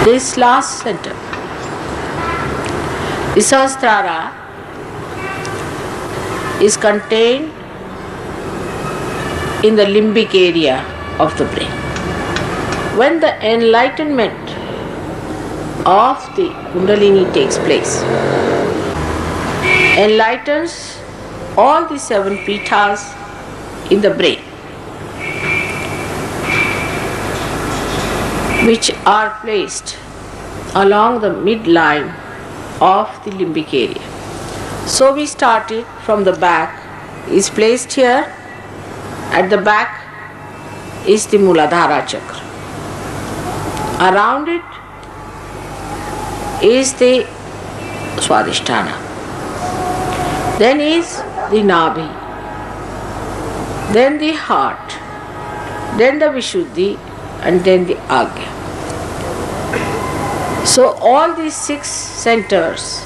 This last center, the Sahasrara, is contained in the limbic area of the brain. When the enlightenment of the Kundalini takes place, enlightens all the 7 pithas in the brain, which are placed along the midline of the limbic area. So we started from the back, is placed here. At the back is the Muladhara Chakra. Around it is the Swadhisthana. Then is the Nabhi. Then the heart. Then the Vishuddhi, and then the Agya. So all these 6 centers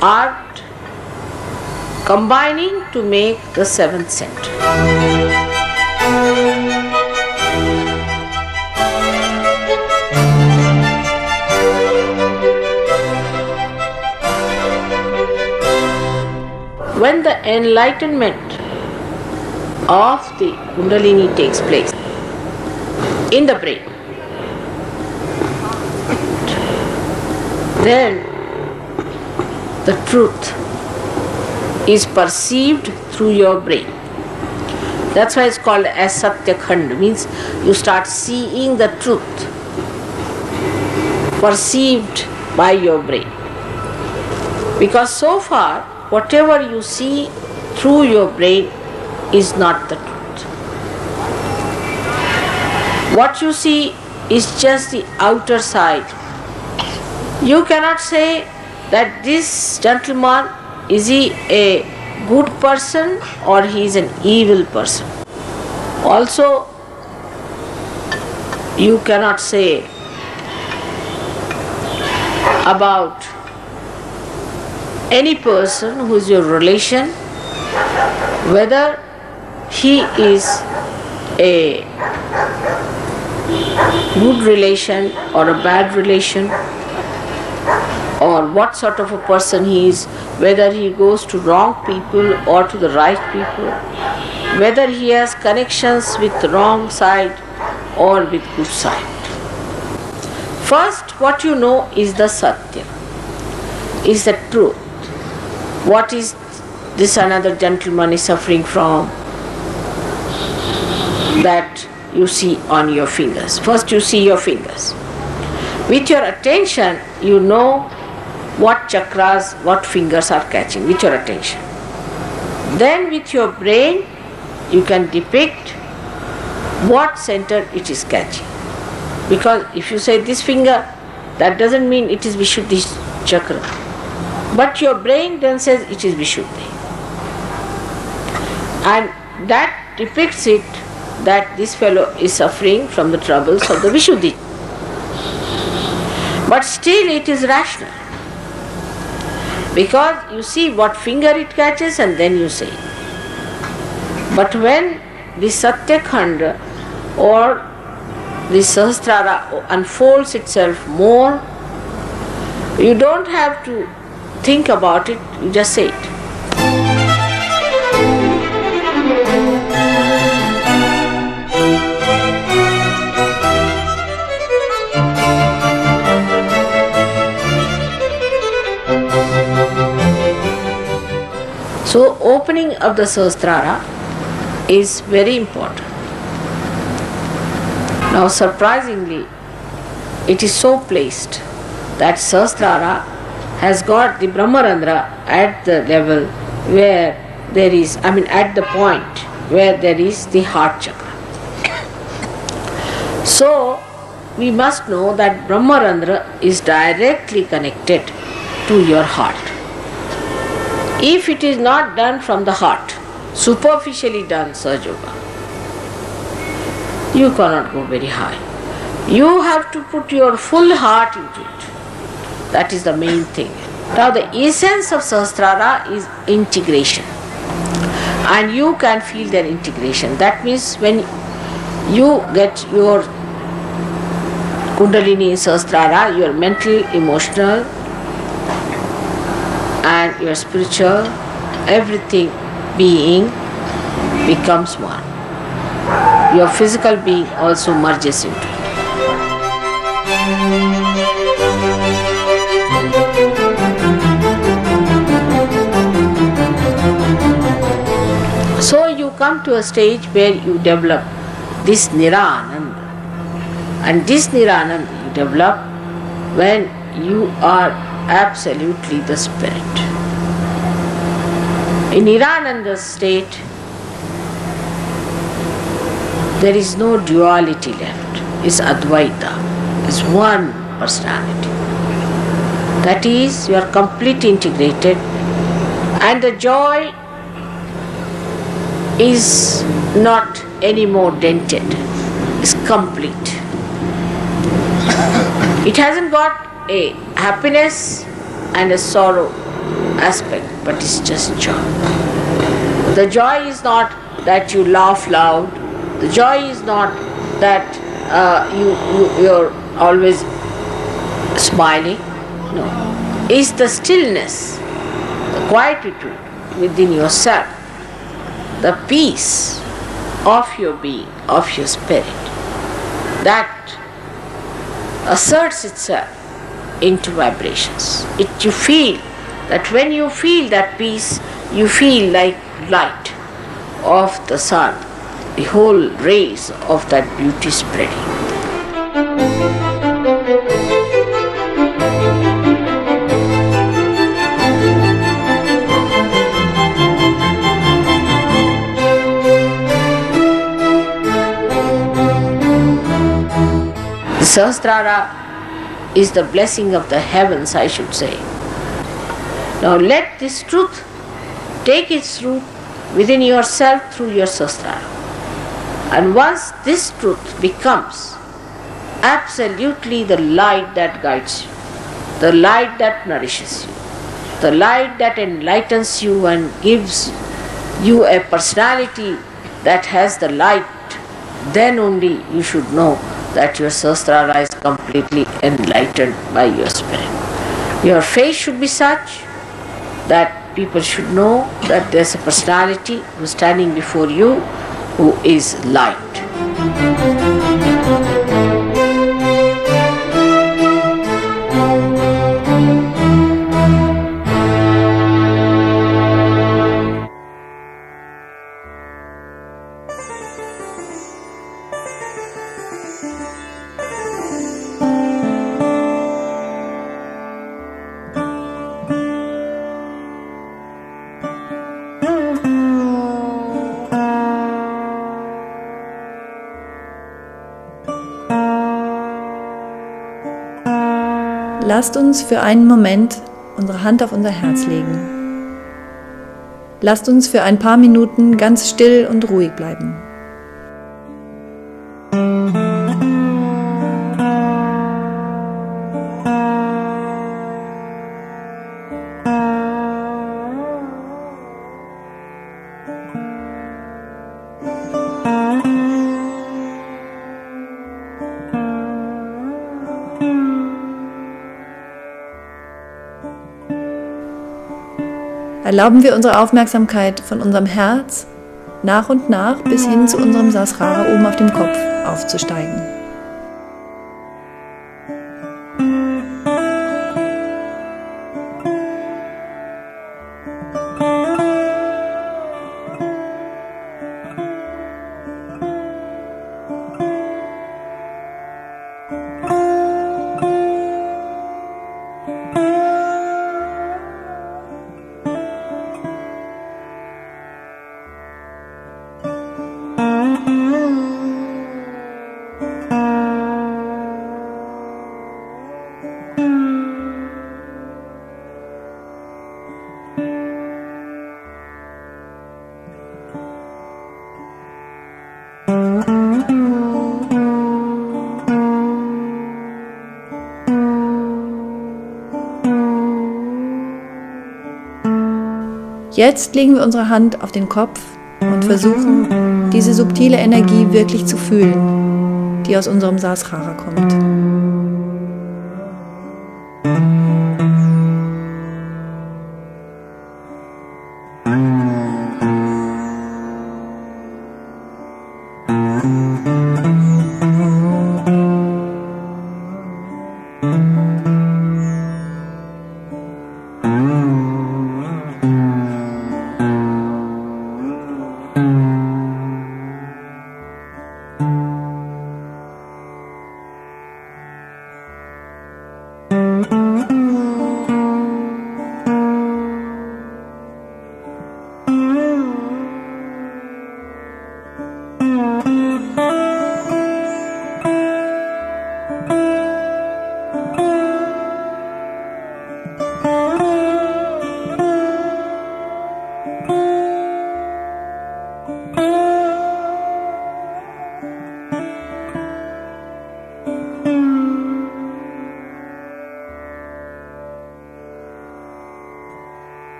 are combining to make the 7th center. When the enlightenment of the Kundalini takes place in the brain, then the truth is perceived through your brain. That's why it's called as Satya Khand, means you start seeing the truth perceived by your brain. Because so far, whatever you see through your brain is not the truth. What you see is just the outer side. You cannot say that this gentleman, is he a good person or he is an evil person. Also, you cannot say about any person who is your relation whether he is a good relation or a bad relation, or what sort of a person he is, whether he goes to wrong people or to the right people, whether he has connections with the wrong side or with good side. First, what you know is the Satya, is the truth. What is this another gentleman is suffering from, that you see on your fingers. First you see your fingers. With your attention, you know what chakras, what fingers are catching, with your attention. Then with your brain, you can depict what center it is catching. Because if you say this finger, that doesn't mean it is Vishuddhi chakra. But your brain then says it is Vishuddhi. And that depicts it, that this fellow is suffering from the troubles of the Vishuddhi. But still it is rational. Because you see what finger it catches and then you say. But when the Satya Khanda or the Sahasrara unfolds itself more, you don't have to think about it, you just say it. So opening of the Sahasrara is very important. Now surprisingly, it is so placed that Sahasrara has got the Brahmarandra at the level where there is, at the point where there is the heart chakra. So we must know that Brahmarandra is directly connected to your heart. If it is not done from the heart, superficially done Sahaja Yoga, you cannot go very high. You have to put your full heart into it. That is the main thing. Now the essence of Sahasrara is integration. And you can feel their integration. That means when you get your Kundalini is Sahasrara, your mental, emotional and your spiritual, everything being becomes one. Your physical being also merges into it. So you come to a stage where you develop this Nirananda. And this Nirananda you develop when you are absolutely the spirit. In Nirananda state, there is no duality left. It's Advaita. It's one personality. That is, you are completely integrated, and the joy is not anymore dented. It's complete. It hasn't got a happiness and a sorrow aspect, but it's just joy. The joy is not that you laugh loud. The joy is not that you're always smiling. No. It's the stillness, the quietude within yourself, the peace of your being, of your spirit, that asserts itself into vibrations. You feel that when you feel that peace, you feel like light of the sun, the whole rays of that beauty spreading. The Sahasrara is the blessing of the heavens, I should say. Now let this truth take its root within yourself through your Sahasrara. And once this truth becomes absolutely the light that guides you, the light that nourishes you, the light that enlightens you and gives you a personality that has the light, then only you should know that your Sahasrara is completely enlightened by your spirit. Your face should be such that people should know that there's a personality who's standing before you who is light. Lasst uns für einen Moment unsere Hand auf unser Herz legen. Lasst uns für ein paar Minuten ganz still und ruhig bleiben. Erlauben wir unsere Aufmerksamkeit von unserem Herz nach und nach bis hin zu unserem Sahasrara oben auf dem Kopf aufzusteigen. Jetzt legen wir unsere Hand auf den Kopf und versuchen, diese subtile Energie wirklich zu fühlen, die aus unserem Sahasrara kommt. Danke.